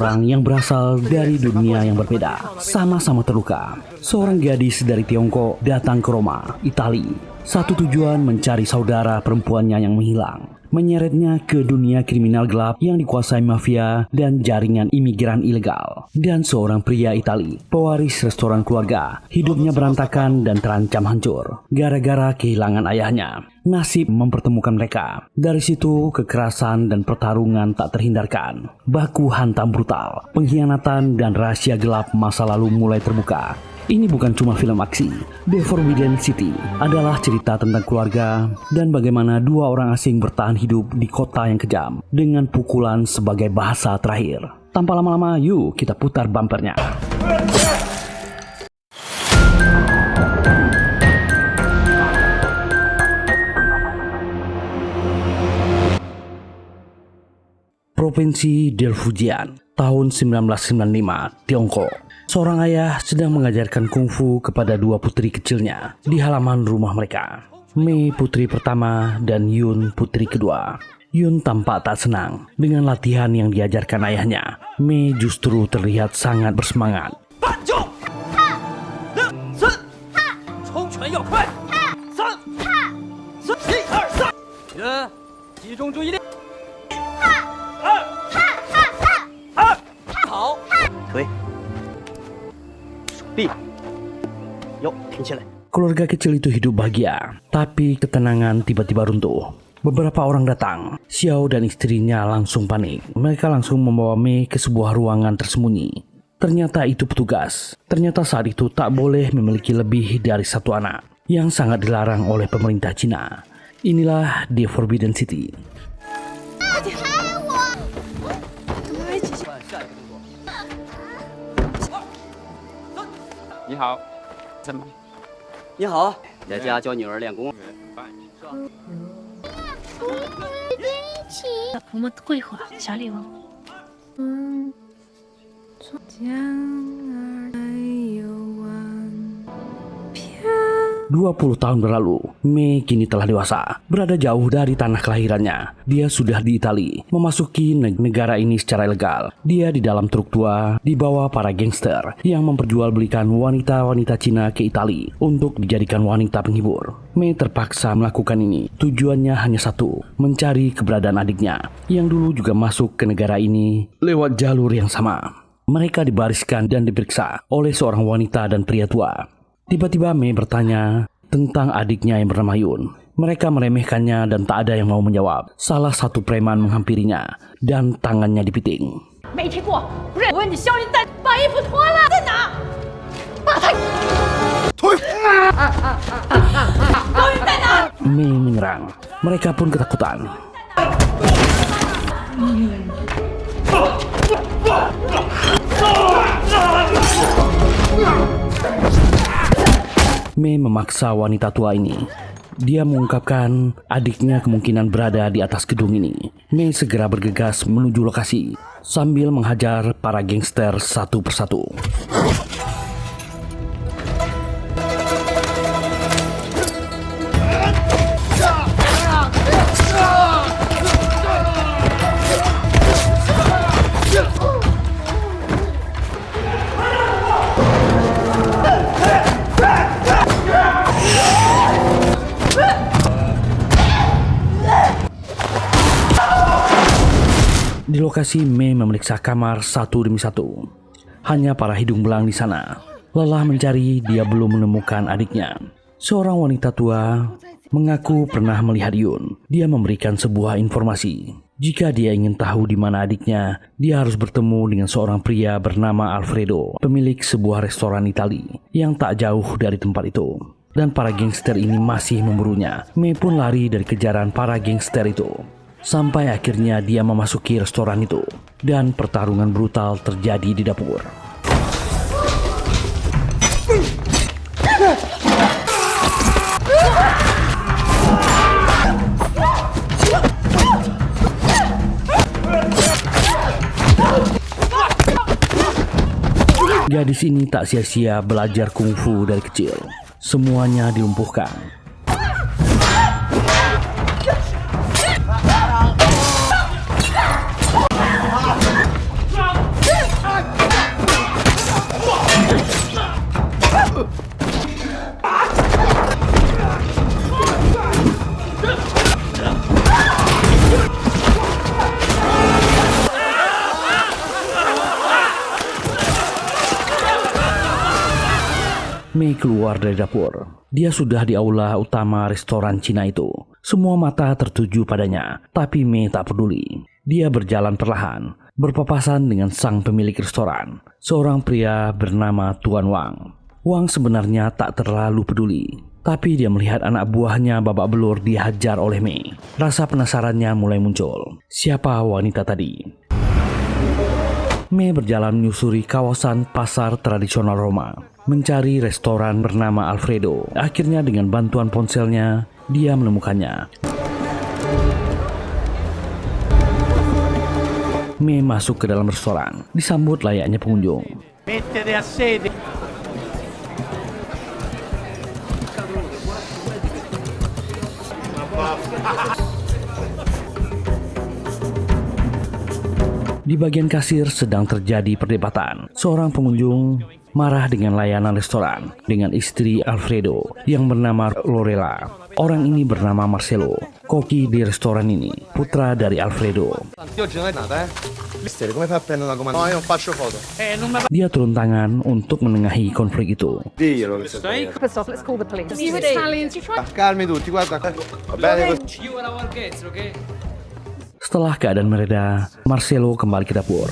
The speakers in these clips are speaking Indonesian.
orang yang berasal dari dunia yang berbeda, sama-sama terluka. Seorang gadis dari Tiongkok datang ke Roma, Italia. Satu tujuan mencari saudara perempuannya yang menghilang. Menyeretnya ke dunia kriminal gelap yang dikuasai mafia dan jaringan imigran ilegal. Dan seorang pria Italia, pewaris restoran keluarga, hidupnya berantakan dan terancam hancur gara-gara kehilangan ayahnya. Nasib mempertemukan mereka. Dari situ kekerasan dan pertarungan tak terhindarkan. Baku hantam brutal, pengkhianatan dan rahasia gelap masa lalu mulai terbuka. Ini bukan cuma film aksi. The Forbidden City adalah cerita tentang keluarga dan bagaimana dua orang asing bertahan hidup di kota yang kejam dengan pukulan sebagai bahasa terakhir. Tanpa lama-lama, yuk kita putar bumpernya. Provinsi Del Fujian, tahun 1995, Tiongkok. Seorang ayah sedang mengajarkan kungfu kepada dua putri kecilnya di halaman rumah mereka. Mei putri pertama dan Yun putri kedua. Yun tampak tak senang dengan latihan yang diajarkan ayahnya. Mei justru terlihat sangat bersemangat. Keluarga kecil itu hidup bahagia, tapi ketenangan tiba-tiba runtuh. Beberapa orang datang. Xiao dan istrinya langsung panik. Mereka langsung membawa Mei ke sebuah ruangan tersembunyi. Ternyata itu petugas. Ternyata saat itu tak boleh memiliki lebih dari satu anak, yang sangat dilarang oleh pemerintah Cina. Inilah The Forbidden City. 你好，怎么？ 你好，在家教女儿练功。我们会会小礼物。江儿没有岸飘。 20 tahun berlalu, Mei kini telah dewasa, berada jauh dari tanah kelahirannya. Dia sudah di Italia, memasuki negara ini secara ilegal. Dia di dalam truk tua, dibawa para gangster yang memperjualbelikan wanita-wanita Cina ke Italia untuk dijadikan wanita penghibur. Mei terpaksa melakukan ini. Tujuannya hanya satu, mencari keberadaan adiknya, yang dulu juga masuk ke negara ini lewat jalur yang sama. Mereka dibariskan dan diperiksa oleh seorang wanita dan pria tua. Tiba-tiba Mei bertanya tentang adiknya yang bernama Yun. Mereka meremehkannya dan tak ada yang mau menjawab. Salah satu preman menghampirinya dan tangannya dipiting. Mei menyerang. Mereka pun ketakutan. Mei memaksa wanita tua ini. Dia mengungkapkan adiknya kemungkinan berada di atas gedung ini. Mei segera bergegas menuju lokasi sambil menghajar para gangster satu persatu. Di lokasi, Mei memeriksa kamar satu demi satu. Hanya para hidung belang di sana. Lelah mencari, dia belum menemukan adiknya. Seorang wanita tua mengaku pernah melihat Yun. Dia memberikan sebuah informasi. Jika dia ingin tahu di mana adiknya, dia harus bertemu dengan seorang pria bernama Alfredo, pemilik sebuah restoran Italia yang tak jauh dari tempat itu. Dan para gangster ini masih memburunya. Mei pun lari dari kejaran para gangster itu. Sampai akhirnya dia memasuki restoran itu. Dan pertarungan brutal terjadi di dapur. Gadis ini tak sia-sia belajar kungfu dari kecil. Semuanya dilumpuhkan. Mei keluar dari dapur. Dia sudah di aula utama restoran Cina itu. Semua mata tertuju padanya, tapi Mei tak peduli. Dia berjalan perlahan, berpapasan dengan sang pemilik restoran, seorang pria bernama Tuan Wang. Wang sebenarnya tak terlalu peduli, tapi dia melihat anak buahnya babak belur dihajar oleh Mei. Rasa penasarannya mulai muncul. Siapa wanita tadi? Mei berjalan menyusuri kawasan pasar tradisional Roma, mencari restoran bernama Alfredo. Akhirnya dengan bantuan ponselnya, dia menemukannya. Mei masuk ke dalam restoran, disambut layaknya pengunjung. Di bagian kasir sedang terjadi perdebatan. Seorang pengunjung marah dengan layanan restoran dengan istri Alfredo yang bernama Lorella. Orang ini bernama Marcelo, koki di restoran ini, putra dari Alfredo. Dia turun tangan untuk menengahi konflik itu. Setelah keadaan mereda, Marcelo kembali ke dapur.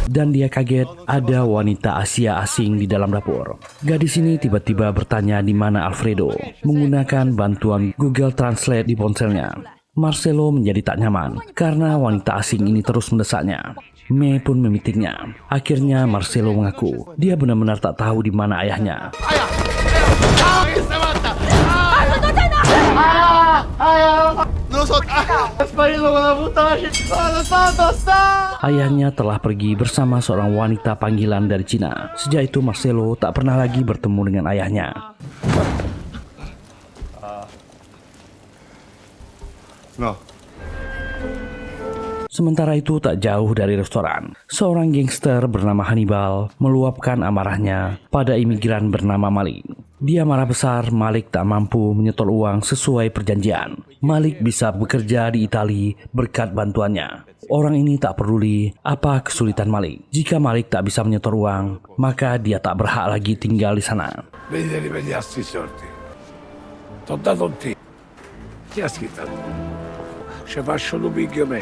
Dan dia kaget ada wanita Asia asing di dalam dapur. Gadis ini tiba-tiba bertanya di mana Alfredo, menggunakan bantuan Google Translate di ponselnya. Marcelo menjadi tak nyaman karena wanita asing ini terus mendesaknya. Mei pun memitiknya. Akhirnya Marcelo mengaku dia benar-benar tak tahu di mana ayahnya. Ayahnya telah pergi bersama seorang wanita panggilan dari Cina. Sejak itu Marcelo tak pernah lagi bertemu dengan ayahnya. Sementara itu tak jauh dari restoran, seorang gangster bernama Hannibal meluapkan amarahnya pada imigran bernama Malik. Dia marah besar Malik tak mampu menyetor uang sesuai perjanjian. Malik bisa bekerja di Italia berkat bantuannya. Orang ini tak peduli apa kesulitan Malik. Jika Malik tak bisa menyetor uang, maka dia tak berhak lagi tinggal di sana. Vedi di rivediarsi i soldi. T'ho dato un te. Chi ha scritto? Ci faccio l'ubiglio me.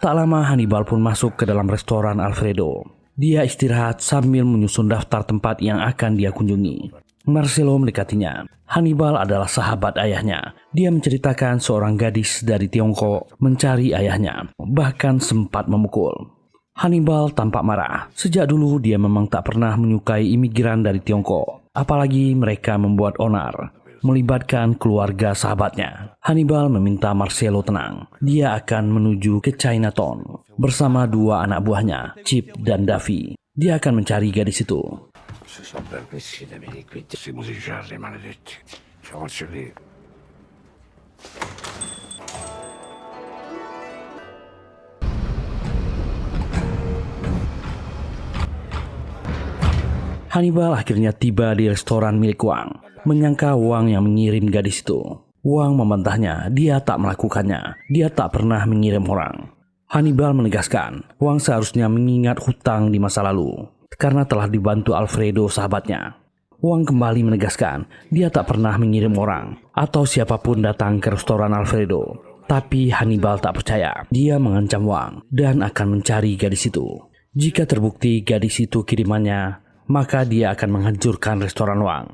Tak lama Hannibal pun masuk ke dalam restoran Alfredo. Dia istirahat sambil menyusun daftar tempat yang akan dia kunjungi. Marcelo mendekatinya. Hannibal adalah sahabat ayahnya. Dia menceritakan seorang gadis dari Tiongkok mencari ayahnya, bahkan sempat memukul. Hannibal tampak marah. Sejak dulu dia memang tak pernah menyukai imigran dari Tiongkok, apalagi mereka membuat onar, melibatkan keluarga sahabatnya. Hannibal meminta Marcelo tenang. Dia akan menuju ke Chinatown bersama dua anak buahnya, Chip dan Davi. Dia akan mencari gadis itu. Se sono permessi dei miei qui, questi musiciani maledetti. Ci faccio lì. Hannibal akhirnya tiba di restoran milik Wang, menyangka Wang yang mengirim gadis itu. Wang membantahnya, dia tak melakukannya. Dia tak pernah mengirim orang. Hannibal menegaskan, Wang seharusnya mengingat hutang di masa lalu karena telah dibantu Alfredo sahabatnya. Wang kembali menegaskan, dia tak pernah mengirim orang atau siapapun datang ke restoran Alfredo. Tapi Hannibal tak percaya. Dia mengancam Wang dan akan mencari gadis itu. Jika terbukti gadis itu kirimannya, maka dia akan menghancurkan restoran Wang.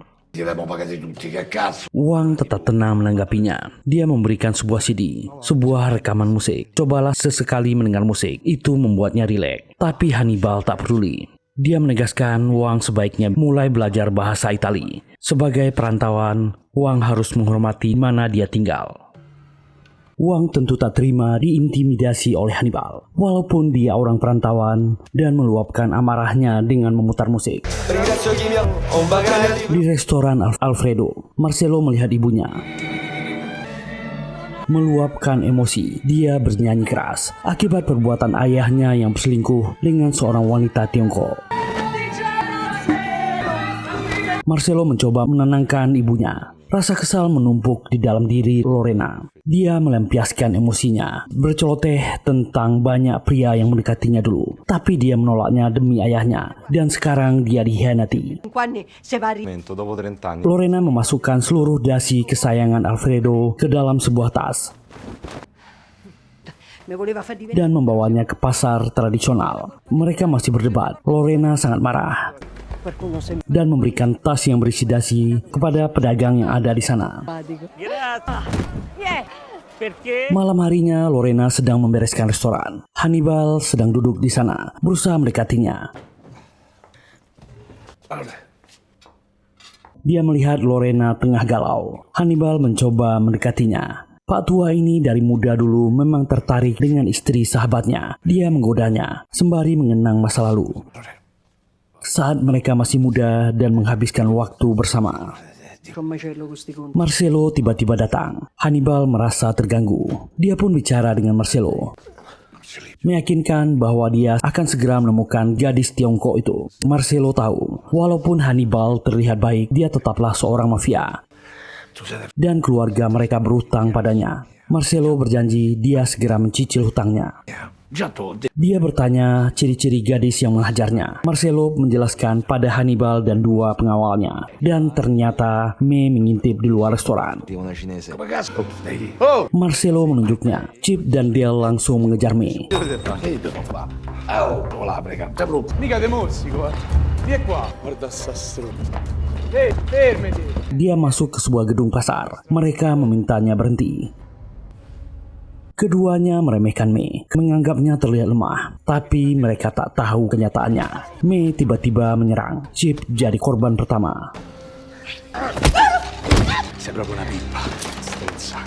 Wang tetap tenang menanggapinya. Dia memberikan sebuah CD, sebuah rekaman musik. Cobalah sesekali mendengar musik, itu membuatnya rileks. Tapi Hannibal tak peduli. Dia menegaskan Wang sebaiknya mulai belajar bahasa Italia. Sebagai perantauan, Wang harus menghormati mana dia tinggal. Wang tentu tak terima diintimidasi oleh Hannibal, walaupun dia orang perantauan, dan meluapkan amarahnya dengan memutar musik. Di restoran Alfredo, Marcelo melihat ibunya meluapkan emosi. Dia bernyanyi keras akibat perbuatan ayahnya yang berselingkuh dengan seorang wanita Tiongkok. Marcelo mencoba menenangkan ibunya. Rasa kesal menumpuk di dalam diri Lorena. Dia melampiaskan emosinya, berceloteh tentang banyak pria yang mendekatinya dulu. Tapi dia menolaknya demi ayahnya, dan sekarang dia dikhianati. Dopo 30 anni. Lorena memasukkan seluruh dasi kesayangan Alfredo ke dalam sebuah tas dan membawanya ke pasar tradisional. Mereka masih berdebat. Lorena sangat marah dan memberikan tas yang berisi dasi kepada pedagang yang ada di sana. Malam harinya, Lorena sedang membereskan restoran. Hannibal sedang duduk di sana, berusaha mendekatinya. Dia melihat Lorena tengah galau. Hannibal mencoba mendekatinya. Pak tua ini dari muda dulu memang tertarik dengan istri sahabatnya. Dia menggodanya, sembari mengenang masa lalu. Saat mereka masih muda dan menghabiskan waktu bersama. Marcelo tiba-tiba datang. Hannibal merasa terganggu. Dia pun bicara dengan Marcelo, meyakinkan bahwa dia akan segera menemukan gadis Tiongkok itu. Marcelo tahu, walaupun Hannibal terlihat baik, dia tetaplah seorang mafia. Dan keluarga mereka berutang padanya. Marcelo berjanji dia segera mencicil hutangnya. Dia bertanya ciri-ciri gadis yang menghajarnya. Marcelo menjelaskan pada Hannibal dan dua pengawalnya. Dan ternyata Mei mengintip di luar restoran. Marcelo menunjuknya. Chip dan Dale langsung mengejar Mei. Mica te mozzico, Vieni qua. Guarda sastro. Fermati. Dia masuk ke sebuah gedung pasar. Mereka memintanya berhenti. Keduanya meremehkan Mei, menganggapnya terlihat lemah. Tapi mereka tak tahu kenyataannya. Mei tiba-tiba menyerang. Chip jadi korban pertama. Sei proprio una pippa. Stronza.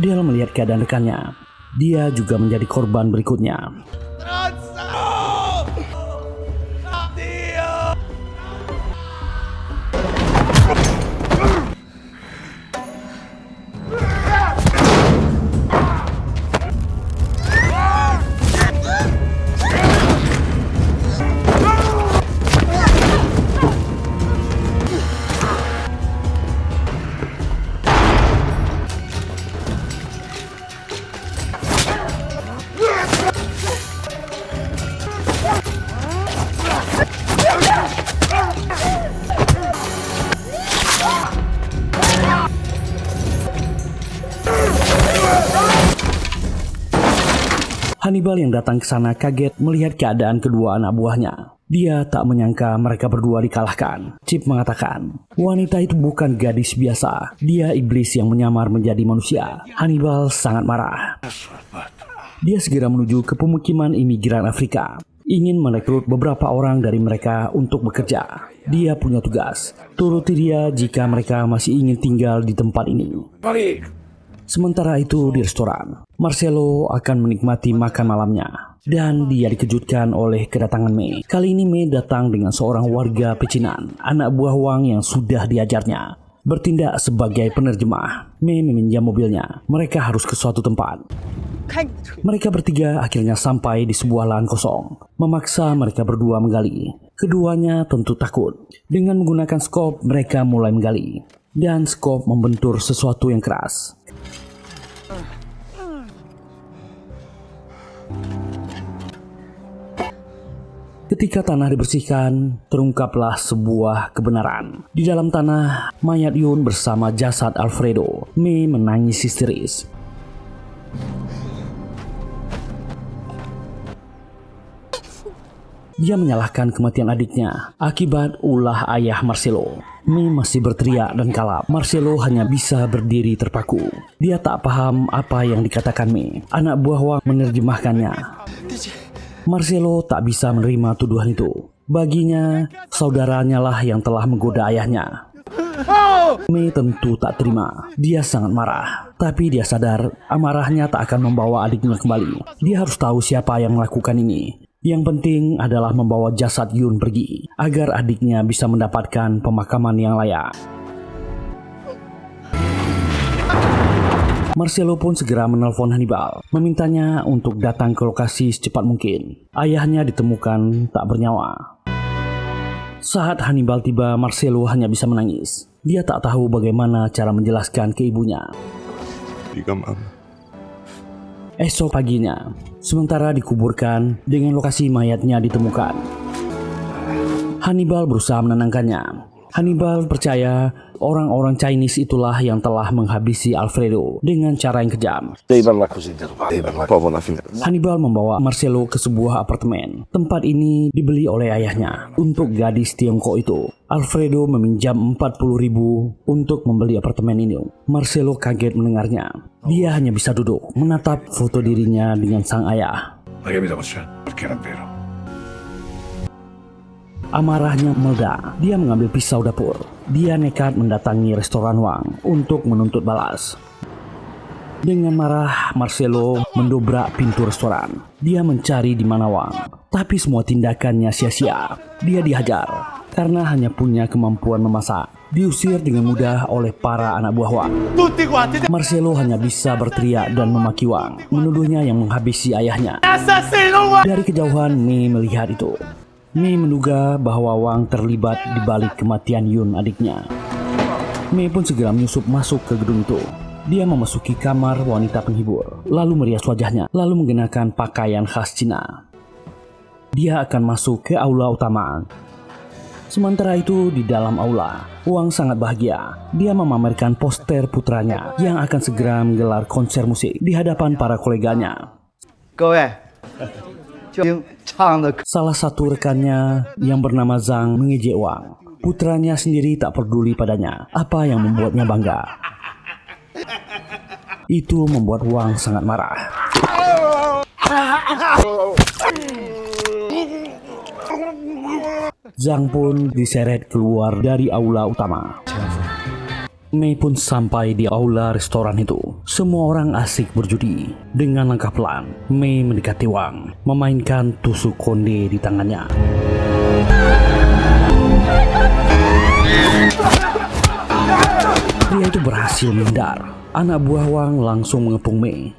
Dia melihat keadaan rekannya. Dia juga menjadi korban berikutnya. Hannibal yang datang ke sana kaget melihat keadaan kedua anak buahnya. Dia tak menyangka mereka berdua dikalahkan. Chip mengatakan, wanita itu bukan gadis biasa. Dia iblis yang menyamar menjadi manusia. Hannibal sangat marah. Dia segera menuju ke pemukiman imigran Afrika. Ingin merekrut beberapa orang dari mereka untuk bekerja. Dia punya tugas. Turuti dia jika mereka masih ingin tinggal di tempat ini. Balik. Sementara itu di restoran, Marcelo akan menikmati makan malamnya. Dan dia dikejutkan oleh kedatangan Mei. Kali ini Mei datang dengan seorang warga pecinan, anak buah Wang yang sudah diajarnya. Bertindak sebagai penerjemah. Mei meminjam mobilnya. Mereka harus ke suatu tempat. Mereka bertiga akhirnya sampai di sebuah lahan kosong. Memaksa mereka berdua menggali. Keduanya tentu takut. Dengan menggunakan skop, mereka mulai menggali. Dan skop membentur sesuatu yang keras. Ketika tanah dibersihkan, terungkaplah sebuah kebenaran. Di dalam tanah, mayat Yun bersama jasad Alfredo. Mei menangis histeris. Dia menyalahkan kematian adiknya akibat ulah ayah Marcelo. Mei masih berteriak dan kalap. Marcelo hanya bisa berdiri terpaku. Dia tak paham apa yang dikatakan Mei. Anak buah Wang menerjemahkannya. Marcelo tak bisa menerima tuduhan itu. Baginya, saudaranya lah yang telah menggoda ayahnya. Mei tentu tak terima. Dia sangat marah. Tapi dia sadar amarahnya tak akan membawa adiknya kembali. Dia harus tahu siapa yang melakukan ini. Yang penting adalah membawa jasad Yun pergi agar adiknya bisa mendapatkan pemakaman yang layak. Marcelo pun segera menelpon Hannibal, memintanya untuk datang ke lokasi secepat mungkin. Ayahnya ditemukan tak bernyawa. Saat Hannibal tiba, Marcelo hanya bisa menangis. Dia tak tahu bagaimana cara menjelaskan ke ibunya. Esok paginya, sementara dikuburkan dengan lokasi mayatnya ditemukan, Hannibal berusaha menenangkannya. Hannibal percaya orang-orang Chinese itulah yang telah menghabisi Alfredo dengan cara yang kejam. Hannibal membawa Marcelo ke sebuah apartemen. Tempat ini dibeli oleh ayahnya untuk gadis Tiongkok itu. Alfredo meminjam 40.000 untuk membeli apartemen ini. Marcelo kaget mendengarnya. Dia hanya bisa duduk menatap foto dirinya dengan sang ayah. Perché era vero. Amarahnya meledak. Dia mengambil pisau dapur. Dia nekat mendatangi restoran Wang untuk menuntut balas. Dengan marah, Marcelo mendobrak pintu restoran. Dia mencari di mana Wang, tapi semua tindakannya sia-sia. Dia dihajar karena hanya punya kemampuan memasak. Diusir dengan mudah oleh para anak buah Wang. Marcelo hanya bisa berteriak dan memaki Wang, menuduhnya yang menghabisi ayahnya. Dari kejauhan, Mei melihat itu. Mei menduga bahwa Wang terlibat di balik kematian Yun adiknya. Mei pun segera menyusup masuk ke gedung itu. Dia memasuki kamar wanita penghibur, lalu merias wajahnya, lalu mengenakan pakaian khas Cina. Dia akan masuk ke aula utama. Sementara itu di dalam aula, Wang sangat bahagia. Dia memamerkan poster putranya yang akan segera menggelar konser musik di hadapan para koleganya. Salah satu rekannya yang bernama Zhang mengejek Wang. Putranya sendiri tak peduli padanya, apa yang membuatnya bangga. Itu membuat Wang sangat marah. Zhang pun diseret keluar dari aula utama. Mei pun sampai di aula restoran itu. Semua orang asik berjudi. Dengan langkah pelan, Mei mendekati Wang, memainkan tusuk konde di tangannya. Pria itu berhasil menghindar. Anak buah Wang langsung mengepung Mei.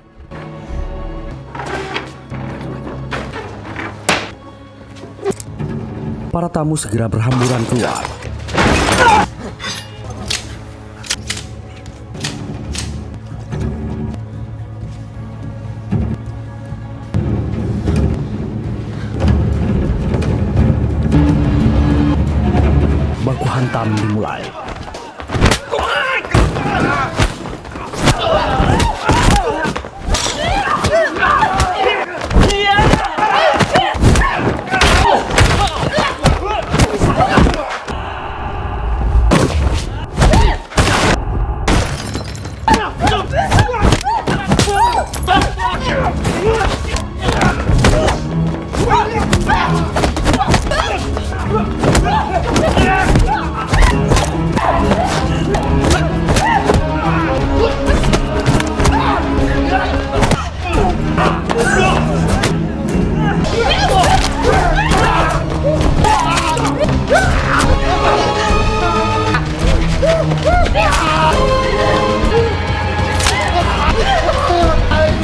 Para tamu segera berhamburan keluar. Baku hantam dimulai.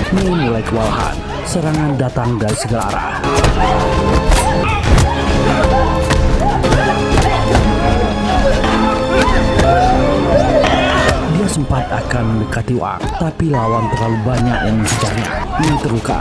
Mei mulai kewalahan. Serangan datang dari segala arah. Dia sempat akan mendekati Wang, tapi lawan terlalu banyak yang mengejarnya. Mei terluka.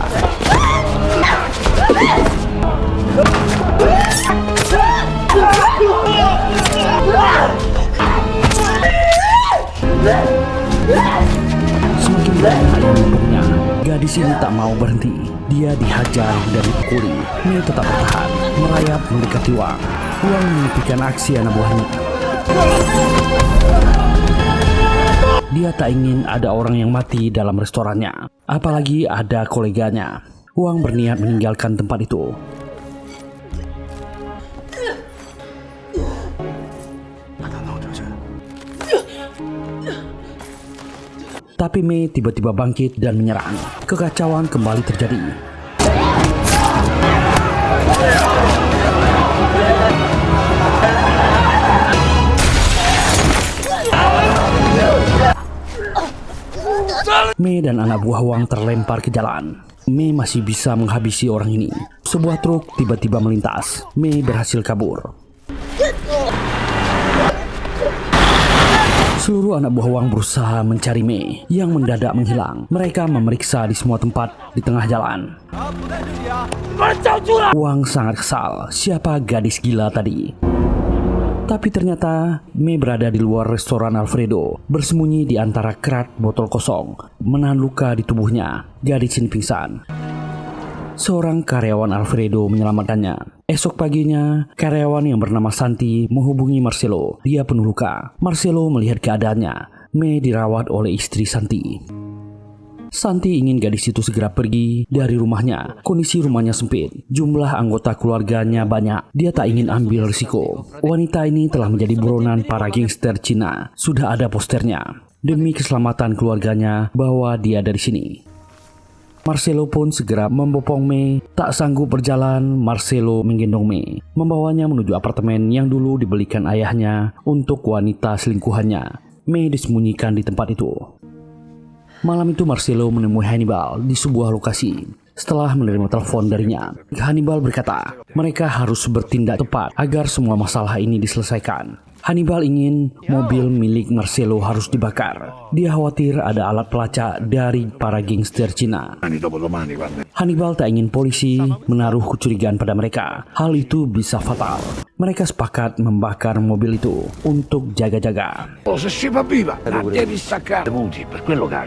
Semakin banyak yang mempuknya, gadis ini tak mau berhenti. Dia dihajar dan dipukuli. Mei tetap bertahan, merayap mendekati Wang. Wang menghentikan aksi anak buahnya. Dia tak ingin ada orang yang mati dalam restorannya, apalagi ada koleganya. Wang berniat meninggalkan tempat itu. Tapi Mei tiba-tiba bangkit dan menyerang. Kekacauan kembali terjadi. Mei dan anak buah Wang terlempar ke jalan. Mei masih bisa menghabisi orang ini. Sebuah truk tiba-tiba melintas. Mei berhasil kabur. Seluruh anak buah Wang berusaha mencari Mei yang mendadak menghilang. Mereka memeriksa di semua tempat di tengah jalan. Wang sangat kesal. Siapa gadis gila tadi? Tapi ternyata Mei berada di luar restoran Alfredo, bersembunyi di antara kerat botol kosong, menahan luka di tubuhnya. Gadis ini pingsan. Seorang karyawan Alfredo menyelamatkannya. Esok paginya, karyawan yang bernama Santi menghubungi Marcelo. Dia penuh luka. Marcelo melihat keadaannya. Mei dirawat oleh istri Santi. Santi ingin gadis itu segera pergi dari rumahnya. Kondisi rumahnya sempit. Jumlah anggota keluarganya banyak. Dia tak ingin ambil risiko. Wanita ini telah menjadi buronan para gangster Cina. Sudah ada posternya. Demi keselamatan keluarganya, bawa dia dari sini. Marcelo pun segera membopong Mei. Tak sanggup berjalan, Marcelo menggendong Mei, membawanya menuju apartemen yang dulu dibelikan ayahnya untuk wanita selingkuhannya. Mei disembunyikan di tempat itu. Malam itu Marcelo menemui Hannibal di sebuah lokasi. Setelah menerima telepon darinya, Hannibal berkata, mereka harus bertindak cepat agar semua masalah ini diselesaikan. Hannibal ingin mobil milik Marcelo harus dibakar. Dia khawatir ada alat pelacak dari para gangster Cina. Hannibal tak ingin polisi menaruh kecurigaan pada mereka. Hal itu bisa fatal. Mereka sepakat membakar mobil itu untuk jaga-jaga.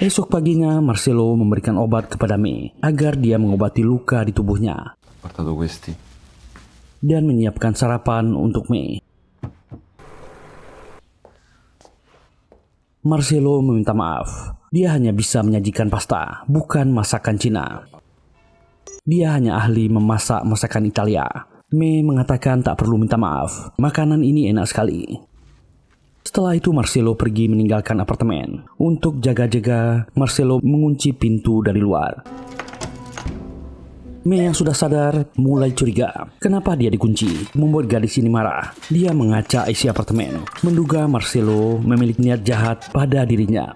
Esok paginya Marcelo memberikan obat kepada Mei agar dia mengobati luka di tubuhnya dan menyiapkan sarapan untuk Mei. Marcelo meminta maaf. Dia hanya bisa menyajikan pasta, bukan masakan Cina. Dia hanya ahli memasak masakan Italia. Mei mengatakan tak perlu minta maaf. Makanan ini enak sekali. Setelah itu Marcelo pergi meninggalkan apartemen. Untuk jaga-jaga, Marcelo mengunci pintu dari luar. Mei yang sudah sadar mulai curiga. Kenapa dia dikunci? Membuat gadis ini marah. Dia mengacak isi apartemen, menduga Marcelo memiliki niat jahat pada dirinya.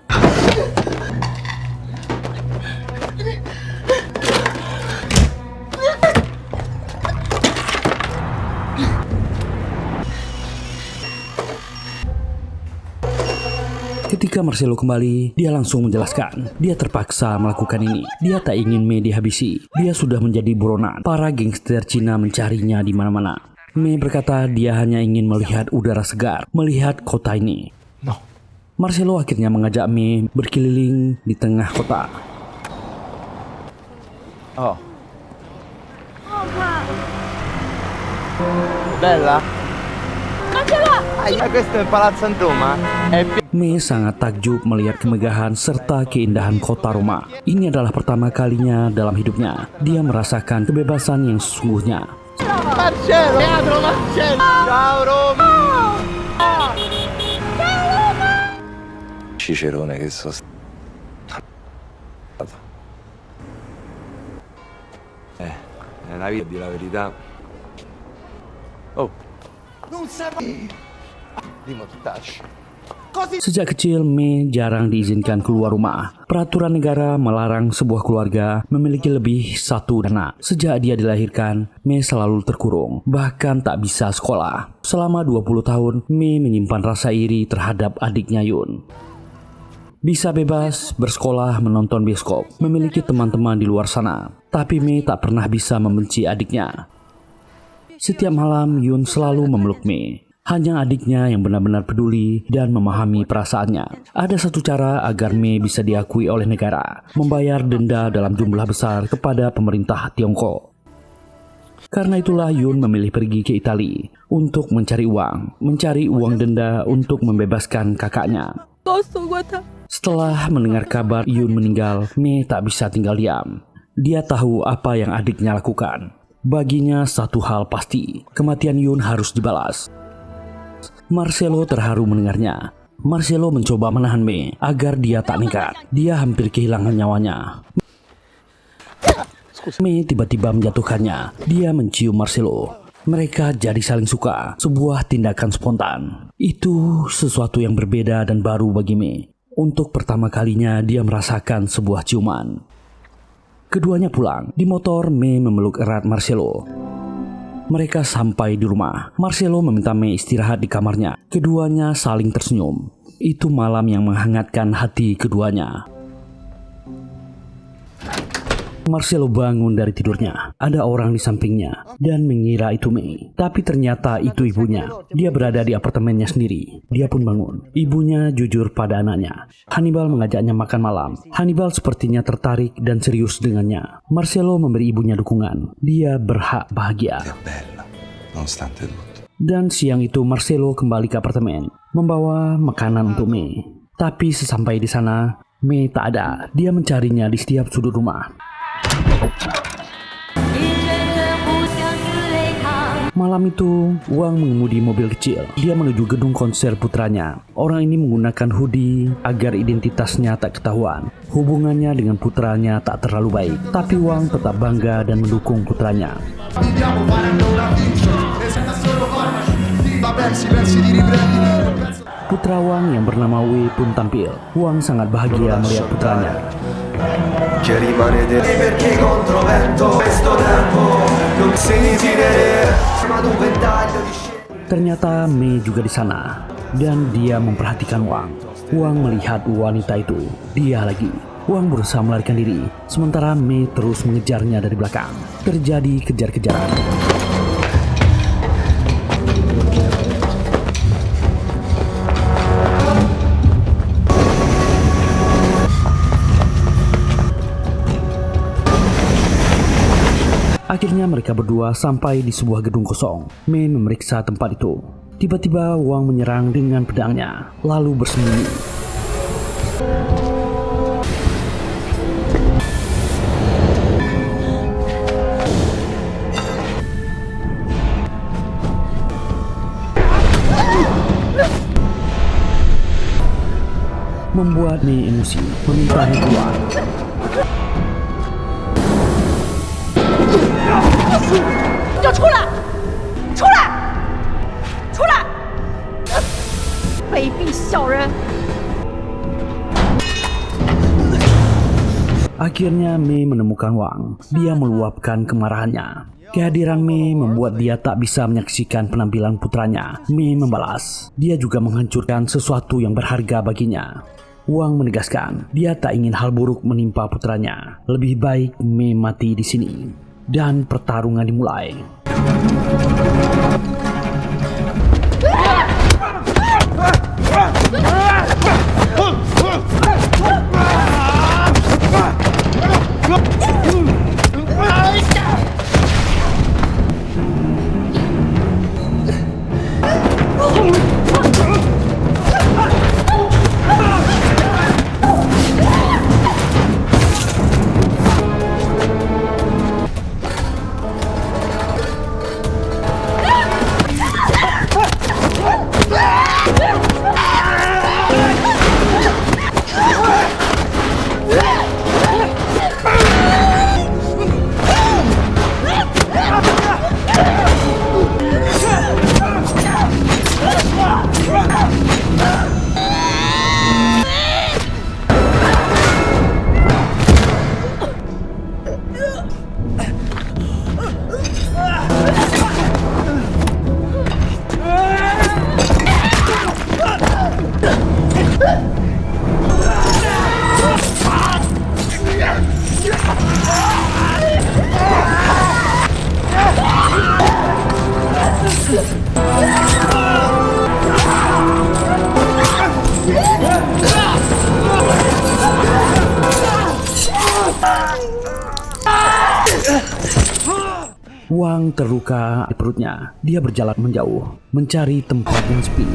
Ketika Marcelo kembali, dia langsung menjelaskan. Dia terpaksa melakukan ini. Dia tak ingin Mei dihabisi. Dia sudah menjadi buronan. Para gangster Cina mencarinya di mana-mana. Mei berkata dia hanya ingin melihat udara segar, melihat kota ini. Marcelo akhirnya mengajak Mei berkeliling di tengah kota. Bella? Questo è Palazzo Roma. Mei sangat takjub melihat kemegahan serta keindahan kota Roma. Ini adalah pertama kalinya dalam hidupnya dia merasakan kebebasan yang sesungguhnya. Marcello! Teatro Marcello! Ciao Roma! Cicerone che so stato. Nella vita di la verità. Oh. Non sapevi. Sejak kecil, Mei jarang diizinkan keluar rumah. Peraturan negara melarang sebuah keluarga memiliki lebih satu anak. Sejak dia dilahirkan, Mei selalu terkurung, bahkan tak bisa sekolah. Selama 20 tahun, Mei menyimpan rasa iri terhadap adiknya Yun. Bisa bebas, bersekolah, menonton bioskop, memiliki teman-teman di luar sana. Tapi Mei tak pernah bisa membenci adiknya. Setiap malam, Yun selalu memeluk Mei. Hanya adiknya yang benar-benar peduli dan memahami perasaannya. Ada satu cara agar Mei bisa diakui oleh negara, membayar denda dalam jumlah besar kepada pemerintah Tiongkok. Karena itulah Yun memilih pergi ke Italia untuk mencari uang denda untuk membebaskan kakaknya. Setelah mendengar kabar Yun meninggal, Mei tak bisa tinggal diam. Dia tahu apa yang adiknya lakukan. Baginya satu hal pasti, kematian Yun harus dibalas. Marcelo terharu mendengarnya. Marcelo mencoba menahan Mei agar dia tak nekat. Dia hampir kehilangan nyawanya. Mei tiba-tiba menjatuhkannya. Dia mencium Marcelo. Mereka jadi saling suka, sebuah tindakan spontan. Itu sesuatu yang berbeda dan baru bagi Mei. Untuk pertama kalinya dia merasakan sebuah ciuman. Keduanya pulang. Di motor, Mei memeluk erat Marcelo. Mereka sampai di rumah. Marcelo meminta Mei istirahat di kamarnya. Keduanya saling tersenyum. Itu malam yang menghangatkan hati keduanya. Marcelo bangun dari tidurnya. Ada orang di sampingnya dan mengira itu Mei. Tapi ternyata itu ibunya. Dia berada di apartemennya sendiri. Dia pun bangun. Ibunya jujur pada anaknya. Hannibal mengajaknya makan malam. Hannibal sepertinya tertarik dan serius dengannya. Marcelo memberi ibunya dukungan. Dia berhak bahagia. Dan siang itu Marcelo kembali ke apartemen, membawa makanan untuk Mei. Tapi sesampai di sana, Mei tak ada. Dia mencarinya di setiap sudut rumah. Malam itu, Wang mengemudi mobil kecil. Dia menuju gedung konser putranya. Orang ini menggunakan hoodie agar identitasnya tak ketahuan. Hubungannya dengan putranya tak terlalu baik, tapi Wang tetap bangga dan mendukung putranya. Putra Wang yang bernama Wei pun tampil. Wang sangat bahagia melihat putranya. Ternyata Mei juga di sana dan dia memperhatikan Wang. Wang melihat wanita itu. Dia lagi. Wang berusaha melarikan diri, sementara Mei terus mengejarnya dari belakang. Terjadi kejar-kejaran. Akhirnya mereka berdua sampai di sebuah gedung kosong. Mei memeriksa tempat itu. Tiba-tiba Wang menyerang dengan pedangnya, lalu bersembunyi. Membuat Mei emosi, memintanya keluar. Akhirnya Mei menemukan Wang. Dia meluapkan kemarahannya. Kehadiran Mei membuat dia tak bisa menyaksikan penampilan putranya. Mei membalas. Dia juga menghancurkan sesuatu yang berharga baginya. Wang menegaskan dia tak ingin hal buruk menimpa putranya. Lebih baik Mei mati di sini. Dan pertarungan dimulai. Wang terluka di perutnya. Dia berjalan menjauh, mencari tempat yang sepi.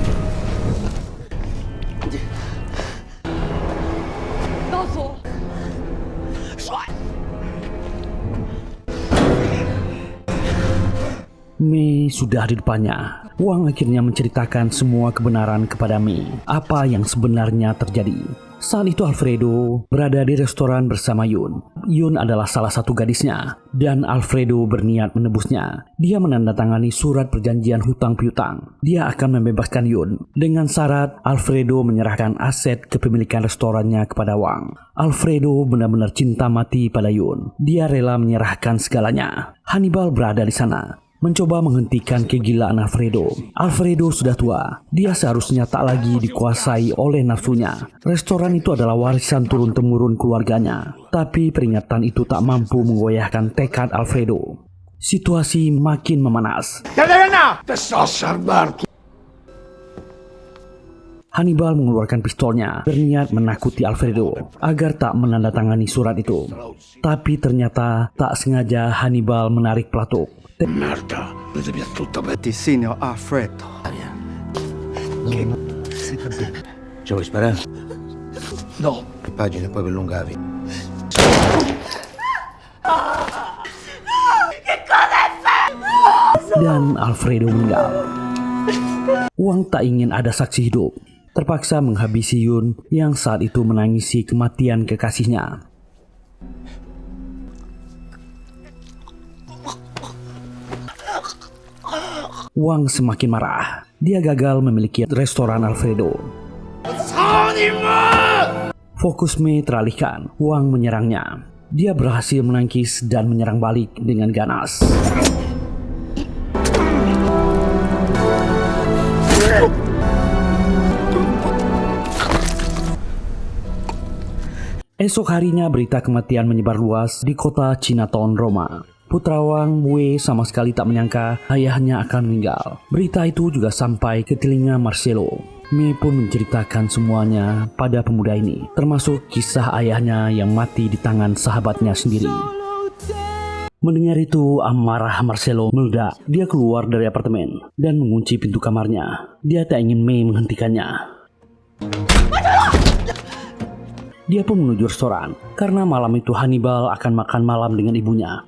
Mei sudah di depannya. Wang akhirnya menceritakan semua kebenaran kepada Mei. Apa yang sebenarnya terjadi. Saat itu Alfredo berada di restoran bersama Yun. Yun adalah salah satu gadisnya dan Alfredo berniat menebusnya. Dia menandatangani surat perjanjian hutang piutang. Dia akan membebaskan Yun dengan syarat Alfredo menyerahkan aset kepemilikan restorannya kepada Wang. Alfredo benar-benar cinta mati pada Yun. Dia rela menyerahkan segalanya. Hannibal berada di sana, mencoba menghentikan kegilaan Alfredo. Alfredo sudah tua. Dia seharusnya tak lagi dikuasai oleh nafsunya. Restoran itu adalah warisan turun-temurun keluarganya. Tapi peringatan itu tak mampu menggoyahkan tekad Alfredo. Situasi makin memanas. Hannibal mengeluarkan pistolnya, berniat menakuti Alfredo agar tak menandatangani surat itu. Tapi ternyata tak sengaja Hannibal menarik pelatuk. Merda, vedi via tutta me. Ti segno a freddo. Ci vuoi sparare? No, Pagine poi per lungavi. Dan Alfredo meninggal. Wang tak ingin ada saksi hidup. Terpaksa menghabisi Yun yang saat itu menangisi kematian kekasihnya. Wang semakin marah. Dia gagal memiliki restoran Alfredo. Fokus Mei teralihkan. Wang menyerangnya. Dia berhasil menangkis dan menyerang balik dengan ganas. Esok harinya berita kematian menyebar luas di kota Chinatown, Roma. Putra Wang, Wei, sama sekali tak menyangka ayahnya akan meninggal. Berita itu juga sampai ke telinga Marcelo. Mei pun menceritakan semuanya pada pemuda ini, termasuk kisah ayahnya yang mati di tangan sahabatnya sendiri. Mendengar itu, amarah Marcelo meledak. Dia keluar dari apartemen dan mengunci pintu kamarnya. Dia tak ingin Mei menghentikannya. Dia pun menuju restoran karena malam itu Hannibal akan makan malam dengan ibunya.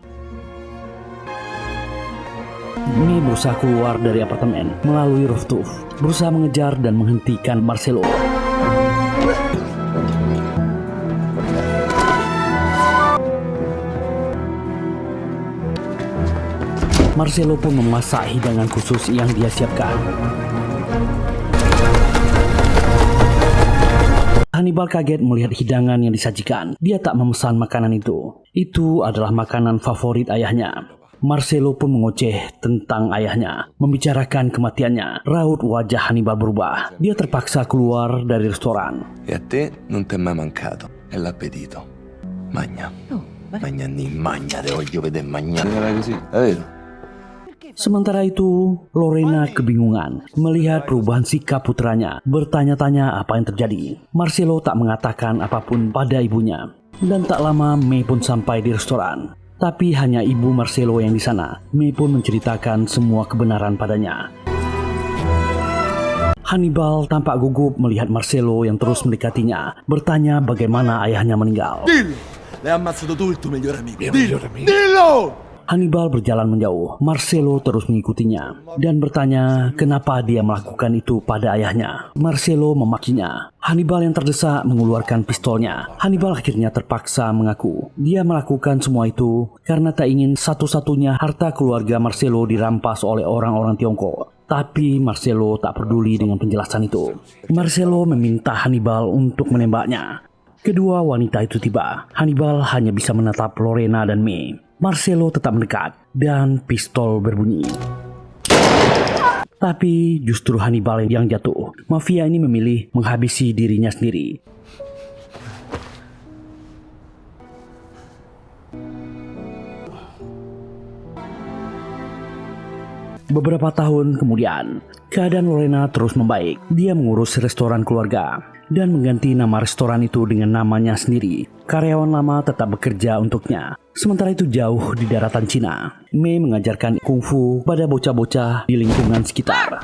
Mei berusaha keluar dari apartemen melalui rooftop, berusaha mengejar dan menghentikan Marcelo. Marcelo pun memasak hidangan khusus yang dia siapkan. Hannibal kaget melihat hidangan yang disajikan. Dia tak memesan makanan itu. Itu adalah makanan favorit ayahnya. Marcelo pun mengoceh tentang ayahnya, membicarakan kematiannya. Raut wajah Hannibal berubah. Dia terpaksa keluar dari restoran. E a te non ti è mai mancato. È l'appetito. Magna. Magna ni magna, te voglio vedere magna. Così, è vero? Sementara itu, Lorena kebingungan melihat perubahan sikap putranya, bertanya-tanya apa yang terjadi. Marcelo tak mengatakan apapun pada ibunya. Dan tak lama Mei pun sampai di restoran. Tapi hanya ibu Marcelo yang di sana. Mei pun menceritakan semua kebenaran padanya. Hannibal tampak gugup melihat Marcelo yang terus mendekatinya, bertanya bagaimana ayahnya meninggal. Dillo! L'hai ammazzato tu il tuo migliore amico. mio migliore amico. Dillo! Hannibal berjalan menjauh. Marcelo terus mengikutinya dan bertanya kenapa dia melakukan itu pada ayahnya. Marcelo memakinya. Hannibal yang terdesak mengeluarkan pistolnya. Hannibal akhirnya terpaksa mengaku. Dia melakukan semua itu karena tak ingin satu-satunya harta keluarga Marcelo dirampas oleh orang-orang Tiongkok. Tapi Marcelo tak peduli dengan penjelasan itu. Marcelo meminta Hannibal untuk menembaknya. Kedua wanita itu tiba. Hannibal hanya bisa menatap Lorena dan Mei. Marcelo tetap mendekat dan pistol berbunyi. Tapi justru Hannibal yang jatuh. Mafia ini memilih menghabisi dirinya sendiri. Beberapa tahun kemudian, keadaan Lorena terus membaik. Dia mengurus restoran keluarga dan mengganti nama restoran itu dengan namanya sendiri. Karyawan lama tetap bekerja untuknya. Sementara itu jauh di daratan Cina, Mei mengajarkan kungfu pada bocah-bocah di lingkungan sekitar.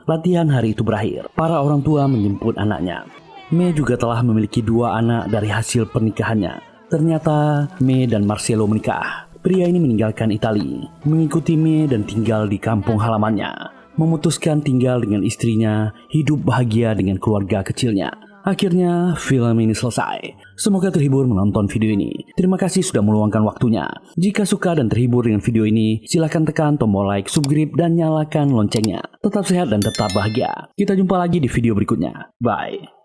Latihan hari itu berakhir. Para orang tua menjemput anaknya. Mei juga telah memiliki 2 anak dari hasil pernikahannya. Ternyata Mei dan Marcelo menikah. Pria ini meninggalkan Italia, mengikuti Mie dan tinggal di kampung halamannya. Memutuskan tinggal dengan istrinya, hidup bahagia dengan keluarga kecilnya. Akhirnya film ini selesai. Semoga terhibur menonton video ini. Terima kasih sudah meluangkan waktunya. Jika suka dan terhibur dengan video ini, silahkan tekan tombol like, subscribe, dan nyalakan loncengnya. Tetap sehat dan tetap bahagia. Kita jumpa lagi di video berikutnya. Bye.